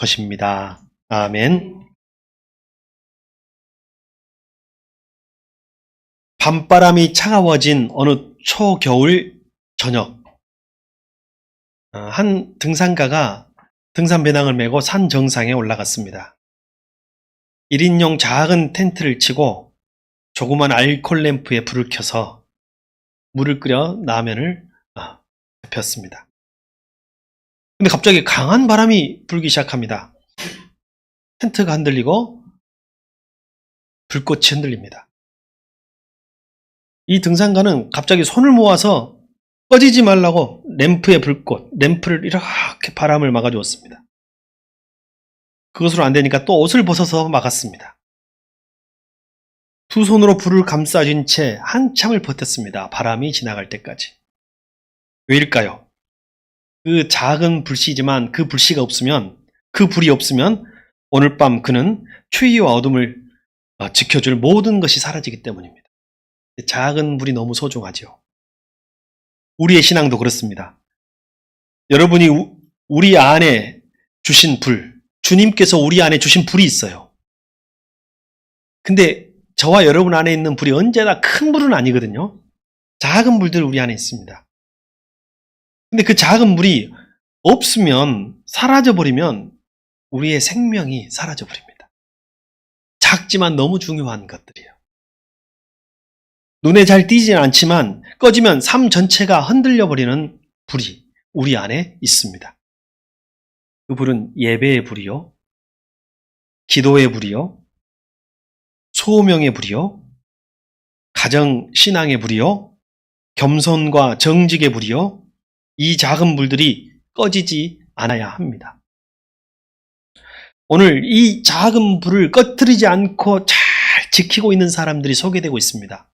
것입니다. 아멘. 밤바람이 차가워진 어느 초겨울 저녁, 한 등산가가 등산 배낭을 메고 산 정상에 올라갔습니다. 1인용 작은 텐트를 치고 조그만 알콜 램프에 불을 켜서 물을 끓여 라면을 데폈습니다. 근데 갑자기 강한 바람이 불기 시작합니다. 텐트가 흔들리고 불꽃이 흔들립니다. 이 등산가는 갑자기 손을 모아서 꺼지지 말라고 램프의 불꽃, 램프를 이렇게 바람을 막아주었습니다. 그것으로 안 되니까 또 옷을 벗어서 막았습니다. 두 손으로 불을 감싸진 채 한참을 버텼습니다. 바람이 지나갈 때까지. 왜일까요? 그 작은 불씨지만 그 불씨가 없으면, 그 불이 없으면 오늘 밤 그는 추위와 어둠을 지켜줄 모든 것이 사라지기 때문입니다. 작은 불이 너무 소중하죠. 우리의 신앙도 그렇습니다. 여러분이 우리 안에 주신 불, 주님께서 우리 안에 주신 불이 있어요. 근데 저와 여러분 안에 있는 불이 언제나 큰 불은 아니거든요. 작은 불들 우리 안에 있습니다. 근데 그 작은 불이 없으면, 사라져버리면 우리의 생명이 사라져버립니다. 작지만 너무 중요한 것들이에요. 눈에 잘 띄지는 않지만 꺼지면 삶 전체가 흔들려버리는 불이 우리 안에 있습니다. 그 불은 예배의 불이요, 기도의 불이요, 소명의 불이요, 가정신앙의 불이요, 겸손과 정직의 불이요, 이 작은 불들이 꺼지지 않아야 합니다. 오늘 이 작은 불을 꺼뜨리지 않고 잘 지키고 있는 사람들이 소개되고 있습니다.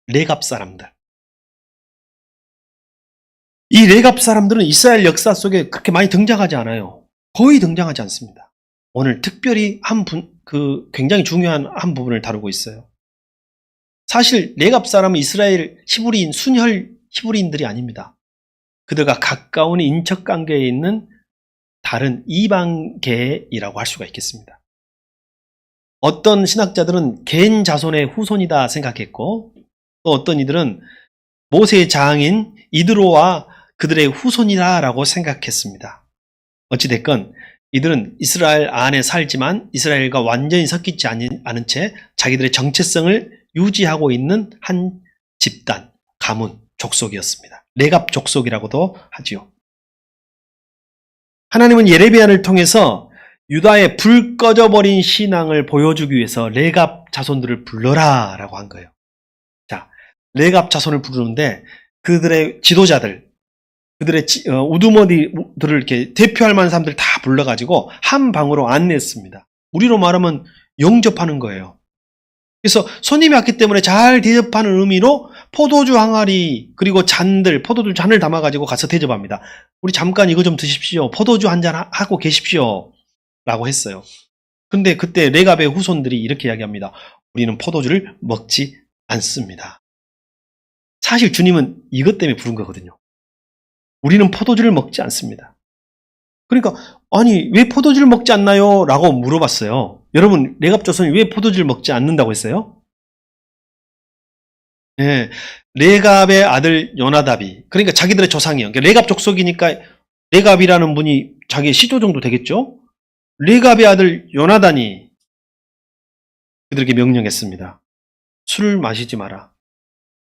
레갑 사람들. 이 레갑 사람들은 이스라엘 역사 속에 그렇게 많이 등장하지 않아요. 거의 등장하지 않습니다. 오늘 특별히 굉장히 중요한 한 부분을 다루고 있어요. 사실 레갑 사람은 이스라엘 히브리인, 순혈 히브리인들이 아닙니다. 그들과 가까운 인척 관계에 있는 다른 이방계이라고 할 수가 있겠습니다. 어떤 신학자들은 겐 자손의 후손이다 생각했고, 또 어떤 이들은 모세의 장인 이드로와 그들의 후손이라고 생각했습니다. 어찌됐건 이들은 이스라엘 안에 살지만 이스라엘과 완전히 섞이지 않은 채 자기들의 정체성을 유지하고 있는 한 집단, 가문, 족속이었습니다. 레갑 족속이라고도 하지요. 하나님은 예레미야를 통해서 유다의 불 꺼져버린 신앙을 보여주기 위해서 레갑 자손들을 불러라 라고 한 거예요. 자, 레갑 자손을 부르는데 그들의 지도자들, 그들의 우두머리들을 이렇게 대표할 만한 사람들 다 불러가지고 한 방으로 안내했습니다. 우리로 말하면 영접하는 거예요. 그래서 손님이 왔기 때문에 잘 대접하는 의미로 포도주 항아리 그리고 잔들, 포도주 잔을 담아가지고 가서 대접합니다. 우리 잠깐 이거 좀 드십시오. 포도주 한 잔 하고 계십시오. 라고 했어요. 근데 그때 레갑의 후손들이 이렇게 이야기합니다. 우리는 포도주를 먹지 않습니다. 사실 주님은 이것 때문에 부른 거거든요. 우리는 포도주를 먹지 않습니다. 그러니까 아니 왜 포도주를 먹지 않나요? 라고 물어봤어요. 여러분 레갑 자손이 왜 포도주를 먹지 않는다고 했어요? 네, 레갑의 아들 요나답이, 그러니까 자기들의 조상이에요. 그러니까 레갑 족속이니까 레갑이라는 분이 자기의 시조 정도 되겠죠? 레갑의 아들 요나단이 그들에게 명령했습니다. 술을 마시지 마라.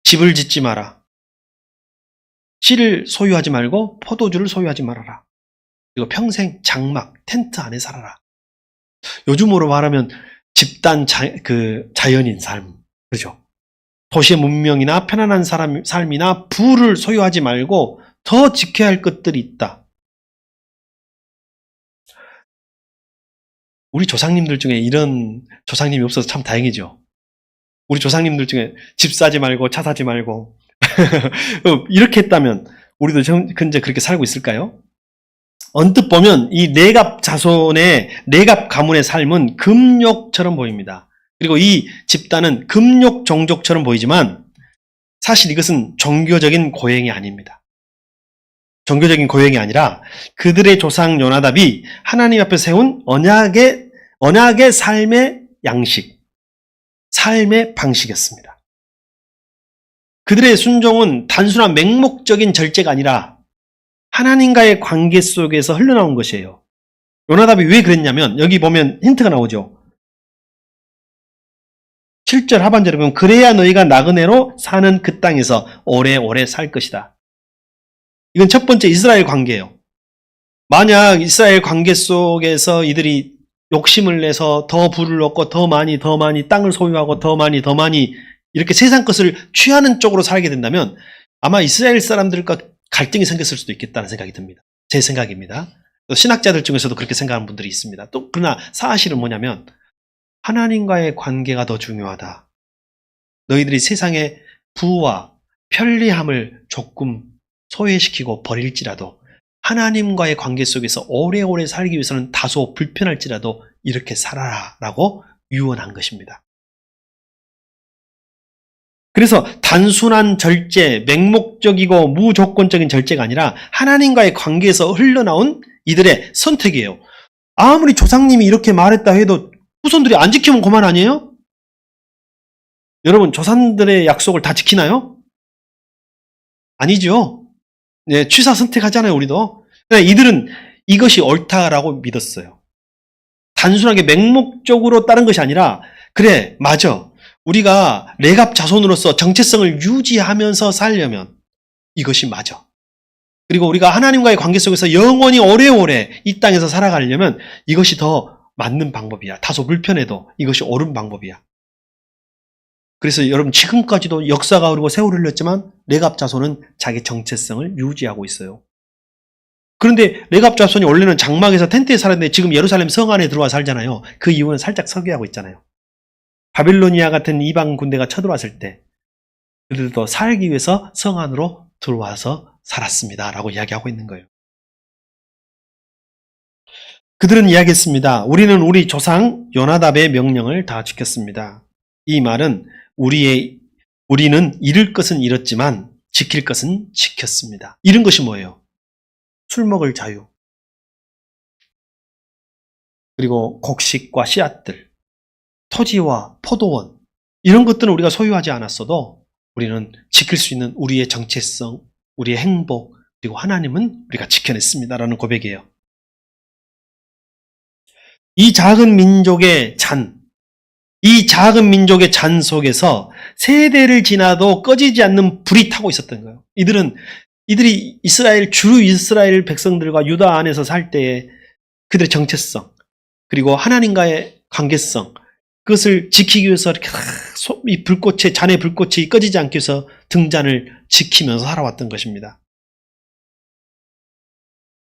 집을 짓지 마라. 씨를 소유하지 말고 포도주를 소유하지 말아라. 그리고 평생 장막, 텐트 안에 살아라. 요즘으로 말하면 집단 자연인 삶, 그죠? 도시의 문명이나 편안한 삶이나 부를 소유하지 말고 더 지켜야 할 것들이 있다. 우리 조상님들 중에 이런 조상님이 없어서 참 다행이죠. 우리 조상님들 중에 집 사지 말고 차 사지 말고 이렇게 했다면 우리도 현재 그렇게 살고 있을까요? 언뜻 보면 이 레갑 자손의, 레갑 가문의 삶은 금욕처럼 보입니다. 그리고 이 집단은 금욕 종족처럼 보이지만 사실 이것은 종교적인 고행이 아닙니다. 종교적인 고행이 아니라 그들의 조상 요나답이 하나님 앞에 세운 언약의 삶의 양식, 삶의 방식이었습니다. 그들의 순종은 단순한 맹목적인 절제가 아니라 하나님과의 관계 속에서 흘러나온 것이에요. 요나답이 왜 그랬냐면 여기 보면 힌트가 나오죠. 7절 하반절에 보면 그래야 너희가 나그네로 사는 그 땅에서 오래오래 살 것이다. 이건 첫 번째 이스라엘 관계예요. 만약 이스라엘 관계 속에서 이들이 욕심을 내서 더 부를 얻고 더 많이 땅을 소유하고 더 많이 이렇게 세상 것을 취하는 쪽으로 살게 된다면 아마 이스라엘 사람들과 갈등이 생겼을 수도 있겠다는 생각이 듭니다. 제 생각입니다. 또 신학자들 중에서도 그렇게 생각하는 분들이 있습니다. 또 그러나 사실은 뭐냐면 하나님과의 관계가 더 중요하다. 너희들이 세상의 부와 편리함을 조금 소외시키고 버릴지라도 하나님과의 관계 속에서 오래오래 살기 위해서는 다소 불편할지라도 이렇게 살아라 라고 유언한 것입니다. 그래서 단순한 절제, 맹목적이고 무조건적인 절제가 아니라 하나님과의 관계에서 흘러나온 이들의 선택이에요. 아무리 조상님이 이렇게 말했다 해도 후손들이 안 지키면 그만 아니에요? 여러분, 조상들의 약속을 다 지키나요? 아니죠. 네, 취사 선택하잖아요, 우리도. 이들은 이것이 옳다라고 믿었어요. 단순하게 맹목적으로 따른 것이 아니라, 그래, 맞아. 우리가 레갑 자손으로서 정체성을 유지하면서 살려면 이것이 맞아. 그리고 우리가 하나님과의 관계 속에서 영원히 오래오래 이 땅에서 살아가려면 이것이 더 맞는 방법이야. 다소 불편해도 이것이 옳은 방법이야. 그래서 여러분 지금까지도 역사가 흐르고 세월이 흘렀지만 레갑 자손은 자기 정체성을 유지하고 있어요. 그런데 레갑 자손이 원래는 장막에서 텐트에 살았는데 지금 예루살렘 성 안에 들어와 살잖아요. 그 이유는 살짝 설계하고 있잖아요. 바빌로니아 같은 이방 군대가 쳐들어왔을 때 그들도 살기 위해서 성 안으로 들어와서 살았습니다. 라고 이야기하고 있는 거예요. 그들은 이야기했습니다. 우리는 우리 조상 요나답의 명령을 다 지켰습니다. 이 말은 우리는 잃을 것은 잃었지만 지킬 것은 지켰습니다. 잃은 것이 뭐예요? 술 먹을 자유, 그리고 곡식과 씨앗들, 토지와 포도원, 이런 것들은 우리가 소유하지 않았어도 우리는 지킬 수 있는 우리의 정체성, 우리의 행복, 그리고 하나님은 우리가 지켜냈습니다라는 고백이에요. 이 작은 민족의 잔 속에서 세대를 지나도 꺼지지 않는 불이 타고 있었던 거예요. 이들이 주로 이스라엘 백성들과 유다 안에서 살 때에 그들의 정체성, 그리고 하나님과의 관계성, 그것을 지키기 위해서 이렇게 이 잔의 불꽃이 꺼지지 않기 위해서 등잔을 지키면서 살아왔던 것입니다.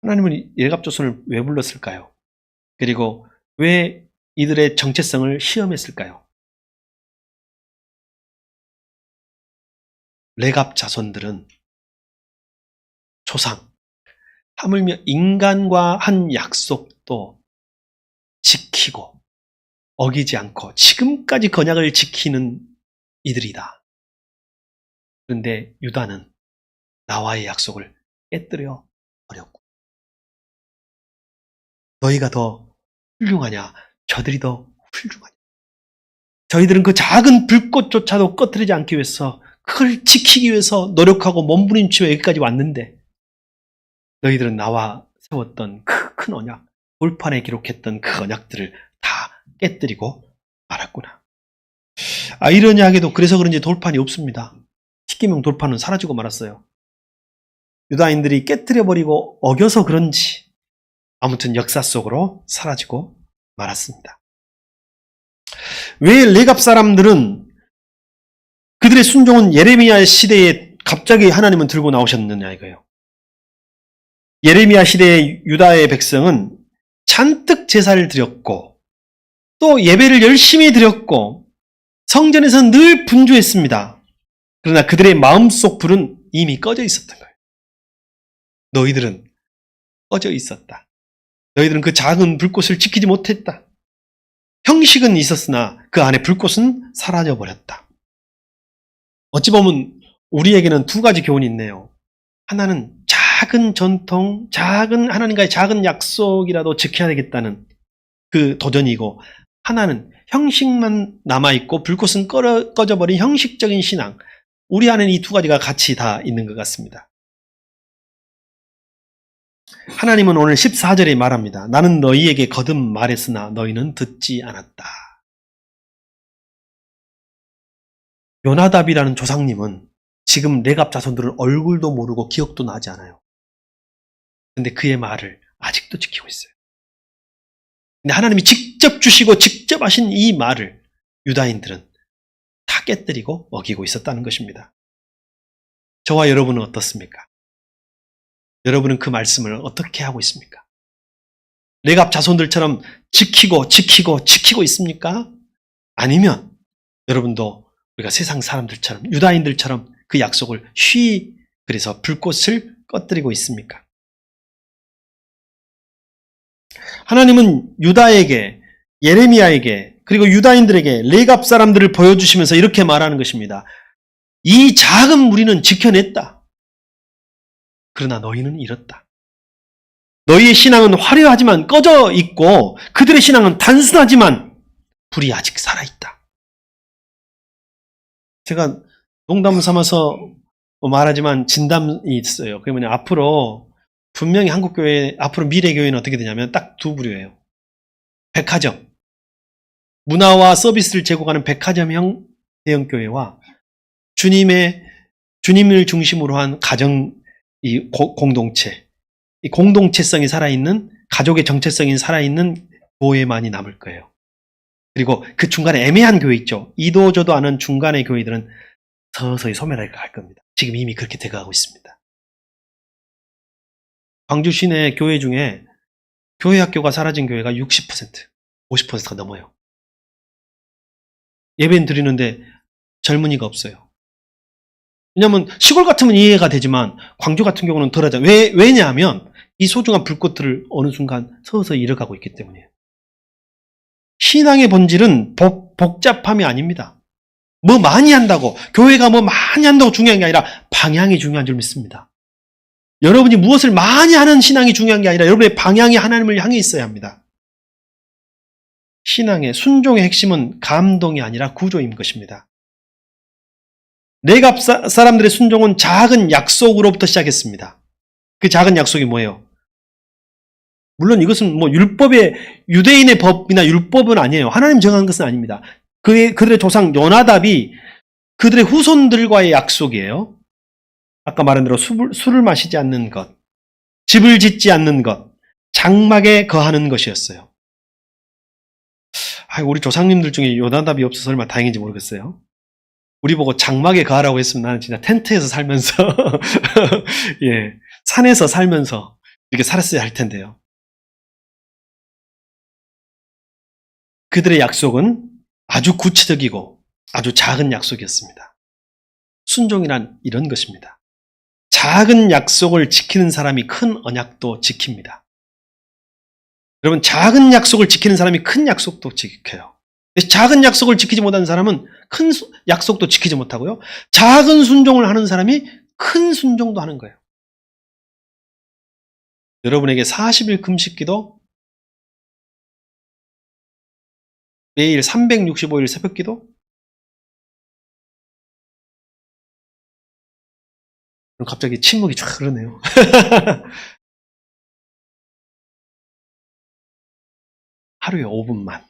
하나님은 레갑 자손을 왜 불렀을까요? 그리고 왜 이들의 정체성을 시험했을까요? 레갑 자손들은 조상, 하물며 인간과 한 약속도 지키고 어기지 않고 지금까지 언약을 지키는 이들이다. 그런데 유다는 나와의 약속을 깨뜨려 버렸고, 너희가 더 훌륭하냐? 저들이 더 훌륭하냐? 저희들은 그 작은 불꽃조차도 꺼뜨리지 않기 위해서 그걸 지키기 위해서 노력하고 몸부림치며 여기까지 왔는데 너희들은 나와 세웠던 그 큰 언약, 돌판에 기록했던 그 언약들을 다 깨뜨리고 말았구나. 아이러니하게도 그래서 그런지 돌판이 없습니다. 십계명 돌판은 사라지고 말았어요. 유다인들이 깨뜨려버리고 어겨서 그런지 아무튼 역사 속으로 사라지고 말았습니다. 왜 레갑 사람들은 그들의 순종은 예레미야 시대에 갑자기 하나님은 들고 나오셨느냐 이거예요. 예레미야 시대의 유다의 백성은 잔뜩 제사를 드렸고 또 예배를 열심히 드렸고 성전에서 늘 분주했습니다. 그러나 그들의 마음속 불은 이미 꺼져 있었던 거예요. 너희들은 꺼져 있었다. 너희들은 그 작은 불꽃을 지키지 못했다. 형식은 있었으나 그 안에 불꽃은 사라져버렸다. 어찌 보면 우리에게는 두 가지 교훈이 있네요. 하나는 작은 전통, 하나님과의 작은 약속이라도 지켜야 되겠다는 그 도전이고, 하나는 형식만 남아있고 불꽃은 꺼져버린 형식적인 신앙. 우리 안에는 이 두 가지가 같이 다 있는 것 같습니다. 하나님은 오늘 14절에 말합니다. 나는 너희에게 거듭 말했으나 너희는 듣지 않았다. 요나답이라는 조상님은 지금 레갑 자손들은 얼굴도 모르고 기억도 나지 않아요. 근데 그의 말을 아직도 지키고 있어요. 근데 하나님이 직접 주시고 직접 하신 이 말을 유다인들은 다 깨뜨리고 어기고 있었다는 것입니다. 저와 여러분은 어떻습니까? 여러분은 그 말씀을 어떻게 하고 있습니까? 레갑 자손들처럼 지키고 있습니까? 아니면 여러분도 우리가 세상 사람들처럼 유다인들처럼 그 약속을 그래서 불꽃을 꺼뜨리고 있습니까? 하나님은 유다에게, 예레미야에게, 그리고 유다인들에게 레갑 사람들을 보여주시면서 이렇게 말하는 것입니다. 이 작은 무리는 지켜냈다. 그러나 너희는 잃었다. 너희의 신앙은 화려하지만 꺼져 있고 그들의 신앙은 단순하지만 불이 아직 살아있다. 제가 농담 삼아서 말하지만 진담이 있어요. 그게 뭐냐, 앞으로 분명히 한국교회, 앞으로 미래교회는 어떻게 되냐면 딱 두 부류예요. 백화점, 문화와 서비스를 제공하는 백화점형 대형교회와 주님을 중심으로 한 가정, 공동체, 이 공동체성이 살아있는, 가족의 정체성이 살아있는 교회만이 남을 거예요. 그리고 그 중간에 애매한 교회 있죠. 이도저도 않은 중간의 교회들은 서서히 소멸해 갈 겁니다. 지금 이미 그렇게 돼가고 있습니다. 광주 시내 교회 중에 교회 학교가 사라진 교회가 60%, 50%가 넘어요. 예배는 드리는데 젊은이가 없어요. 왜냐하면 시골 같으면 이해가 되지만 광주 같은 경우는 덜하죠. 왜냐하면 이 소중한 불꽃들을 어느 순간 서서히 잃어가고 있기 때문이에요. 신앙의 본질은 복잡함이 아닙니다. 뭐 많이 한다고, 교회가 뭐 많이 한다고 중요한 게 아니라 방향이 중요한 줄 믿습니다. 여러분이 무엇을 많이 하는 신앙이 중요한 게 아니라 여러분의 방향이 하나님을 향해 있어야 합니다. 신앙의 순종의 핵심은 감동이 아니라 구조인 것입니다. 레갑 사람들의 순종은 작은 약속으로부터 시작했습니다. 그 작은 약속이 뭐예요? 물론 이것은 뭐 유대인의 법이나 율법은 아니에요. 하나님 정한 것은 아닙니다. 그들의 조상 요나답이 그들의 후손들과의 약속이에요. 아까 말한 대로 술을 마시지 않는 것, 집을 짓지 않는 것, 장막에 거하는 것이었어요. 우리 조상님들 중에 요나답이 없어서 얼마나 다행인지 모르겠어요. 우리 보고 장막에 거하라고 했으면 나는 진짜 텐트에서 살면서 예, 산에서 살면서 이렇게 살았어야 할 텐데요. 그들의 약속은 아주 구체적이고 아주 작은 약속이었습니다. 순종이란 이런 것입니다. 작은 약속을 지키는 사람이 큰 언약도 지킵니다. 여러분, 작은 약속을 지키는 사람이 큰 약속도 지켜요. 작은 약속을 지키지 못하는 사람은 큰 약속도 지키지 못하고요. 작은 순종을 하는 사람이 큰 순종도 하는 거예요. 여러분에게 40일 금식기도, 매일 365일 새벽기도, 갑자기 침묵이 쫙 흐르네요. 하루에 5분만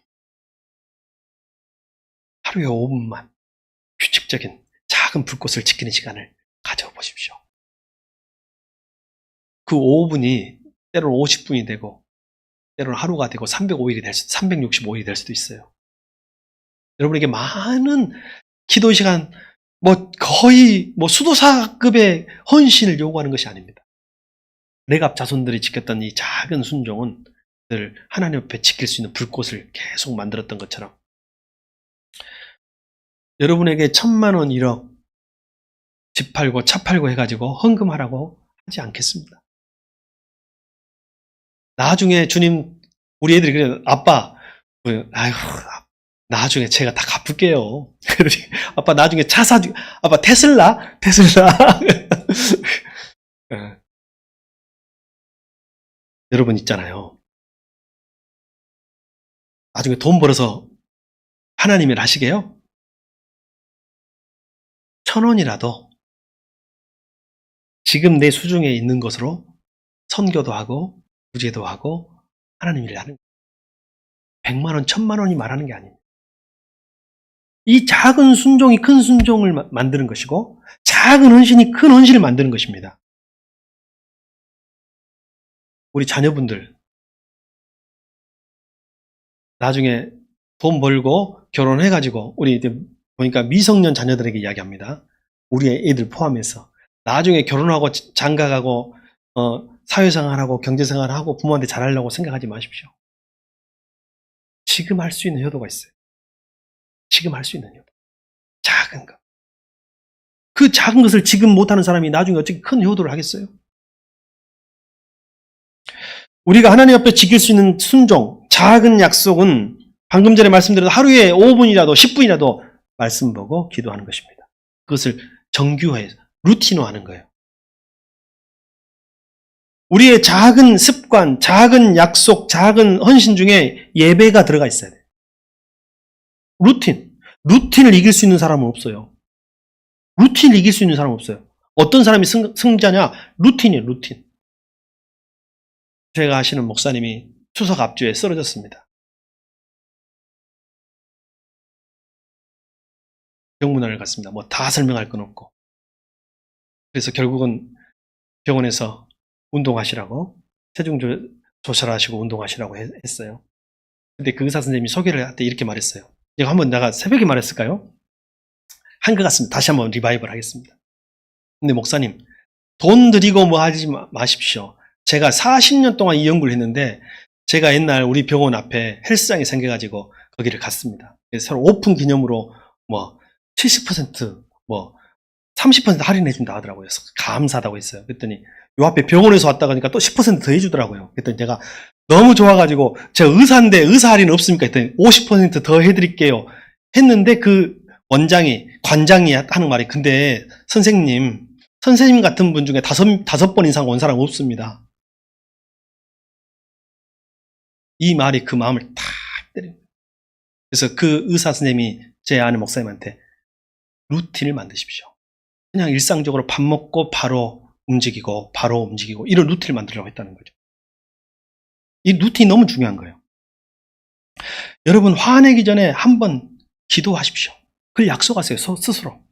규칙적인 작은 불꽃을 지키는 시간을 가져보십시오. 그 5분이 때로는 50분이 되고 때로는 하루가 되고 365일이 될 수도 있어요. 여러분에게 많은 기도 시간, 거의 수도사급의 헌신을 요구하는 것이 아닙니다. 레갑 자손들이 지켰던 이 작은 순종은 늘 하나님 앞에 지킬 수 있는 불꽃을 계속 만들었던 것처럼 여러분에게 1000만 원, 1억 집 팔고 차 팔고 해가지고 헌금하라고 하지 않겠습니다. 나중에 주님, 우리 애들이 그래요. 아빠, 나중에 제가 다 갚을게요. 아빠 나중에 차 사주, 아빠 테슬라? 여러분 있잖아요. 나중에 돈 벌어서 하나님 일 하시게요? 1,000원이라도 지금 내 수중에 있는 것으로 선교도 하고 구제도 하고 하나님 일을 하는 거예요. 100만 원, 1,000만 원이 말하는 게 아닙니다. 이 작은 순종이 큰 순종을 만드는 것이고 작은 헌신이 큰 헌신을 만드는 것입니다. 우리 자녀분들 나중에 돈 벌고 결혼해가지고 우리 이제 보니까 미성년 자녀들에게 이야기합니다. 우리 애들 포함해서 나중에 결혼하고 장가가고 사회생활하고 경제생활하고 부모한테 잘하려고 생각하지 마십시오. 지금 할 수 있는 효도가 있어요. 지금 할 수 있는 효도. 작은 것. 그 작은 것을 지금 못하는 사람이 나중에 어떻게 큰 효도를 하겠어요? 우리가 하나님 앞에 지킬 수 있는 순종, 작은 약속은 방금 전에 말씀드린 하루에 5분이라도 10분이라도 말씀 보고 기도하는 것입니다. 그것을 정규화해서 루틴화하는 거예요. 우리의 작은 습관, 작은 약속, 작은 헌신 중에 예배가 들어가 있어야 돼요. 루틴을 이길 수 있는 사람은 없어요. 루틴을 이길 수 있는 사람은 없어요. 어떤 사람이 승자냐? 루틴이에요, 루틴. 제가 아시는 목사님이 추석 앞주에 쓰러졌습니다. 병문안을 갔습니다. 뭐 다 설명할 건 없고. 그래서 결국은 병원에서 운동하시라고, 체중 조절하시고 운동하시라고 했어요. 근데 그 의사 선생님이 소개를 할 때 이렇게 말했어요. 이거 한번 내가 새벽에 말했을까요? 한 것 같습니다. 다시 한번 리바이벌 하겠습니다. 근데 목사님, 돈 들이고 뭐 하지 마십시오. 제가 40년 동안 이 연구를 했는데 제가 옛날 우리 병원 앞에 헬스장이 생겨가지고 거기를 갔습니다. 그래서 새로 오픈 기념으로 뭐 70% 뭐 30% 할인해준다 하더라고요. 그래서 감사하다고 했어요. 그랬더니 요 앞에 병원에서 왔다 가니까 또 10% 더 해주더라고요. 그랬더니 제가 너무 좋아가지고 제가 의사인데 의사 할인 없습니까? 했더니 50% 더 해드릴게요. 했는데 그 관장이 하는 말이 근데 선생님 같은 분 중에 다섯 번 이상 온 사람 없습니다. 이 말이 그 마음을 탁 때립니다. 그래서 그 의사 선생님이 제 아는 목사님한테 루틴을 만드십시오. 그냥 일상적으로 밥 먹고 바로 움직이고 이런 루틴을 만들려고 했다는 거죠. 이 루틴이 너무 중요한 거예요. 여러분 화내기 전에 한번 기도하십시오. 그걸 약속하세요. 스스로.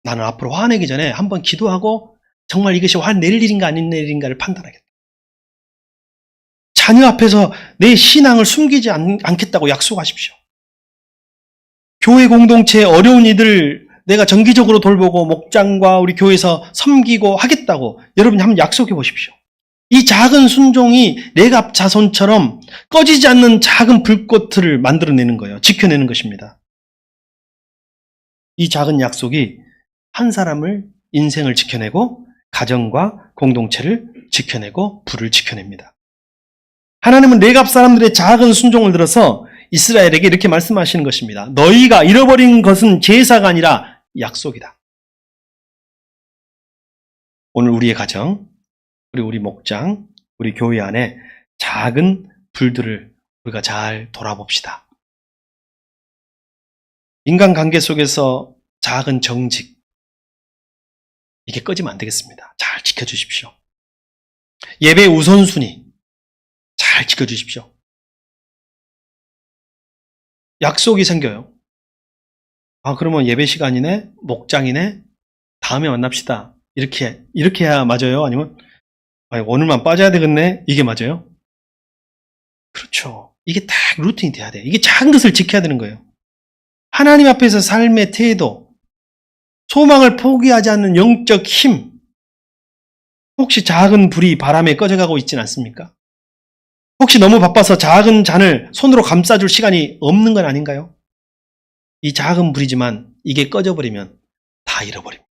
나는 앞으로 화내기 전에 한번 기도하고 정말 이것이 화낼 일인가 아닌 일인가를 판단하겠다. 자녀 앞에서 내 신앙을 숨기지 않겠다고 약속하십시오. 교회 공동체의 어려운 이들을 내가 정기적으로 돌보고 목장과 우리 교회에서 섬기고 하겠다고 여러분이 한번 약속해 보십시오. 이 작은 순종이 레갑 자손처럼 꺼지지 않는 작은 불꽃을 만들어내는 거예요. 지켜내는 것입니다. 이 작은 약속이 한 사람을 인생을 지켜내고 가정과 공동체를 지켜내고 부를 지켜냅니다. 하나님은 레갑 사람들의 작은 순종을 들어서 이스라엘에게 이렇게 말씀하시는 것입니다. 너희가 잃어버린 것은 제사가 아니라 약속이다. 오늘 우리의 가정, 그리고 우리 목장, 우리 교회 안에 작은 불들을 우리가 잘 돌아봅시다. 인간관계 속에서 작은 정직, 이게 꺼지면 안 되겠습니다. 잘 지켜주십시오. 예배 우선순위, 잘 지켜주십시오. 약속이 생겨요. 그러면 예배 시간이네, 목장이네, 다음에 만납시다. 이렇게 해야 맞아요? 아니면 오늘만 빠져야 되겠네? 이게 맞아요? 그렇죠. 이게 딱 루틴이 돼야 돼. 이게 작은 것을 지켜야 되는 거예요. 하나님 앞에서 삶의 태도, 소망을 포기하지 않는 영적 힘, 혹시 작은 불이 바람에 꺼져가고 있지는 않습니까? 혹시 너무 바빠서 작은 잔을 손으로 감싸줄 시간이 없는 건 아닌가요? 이 작은 불이지만 이게 꺼져버리면 다 잃어버립니다.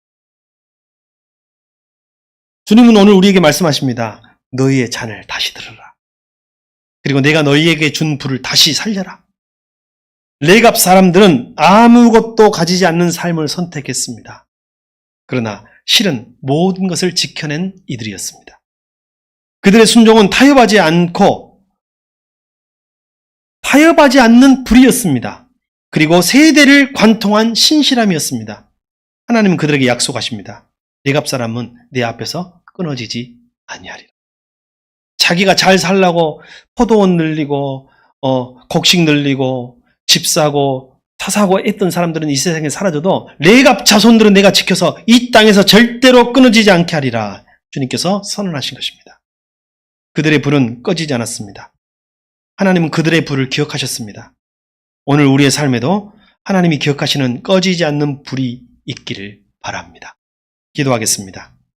주님은 오늘 우리에게 말씀하십니다. 너희의 잔을 다시 들어라. 그리고 내가 너희에게 준 불을 다시 살려라. 레갑 사람들은 아무것도 가지지 않는 삶을 선택했습니다. 그러나 실은 모든 것을 지켜낸 이들이었습니다. 그들의 순종은 타협하지 않는 불이었습니다. 그리고 세대를 관통한 신실함이었습니다. 하나님은 그들에게 약속하십니다. 레갑 사람은 내 앞에서 끊어지지 아니하리라. 자기가 잘 살라고 포도원 늘리고 곡식 늘리고 집 사고 차 사고 했던 사람들은 이 세상에 사라져도 레갑 자손들은 내가 지켜서 이 땅에서 절대로 끊어지지 않게 하리라. 주님께서 선언하신 것입니다. 그들의 불은 꺼지지 않았습니다. 하나님은 그들의 불을 기억하셨습니다. 오늘 우리의 삶에도 하나님이 기억하시는 꺼지지 않는 불이 있기를 바랍니다. 기도하겠습니다.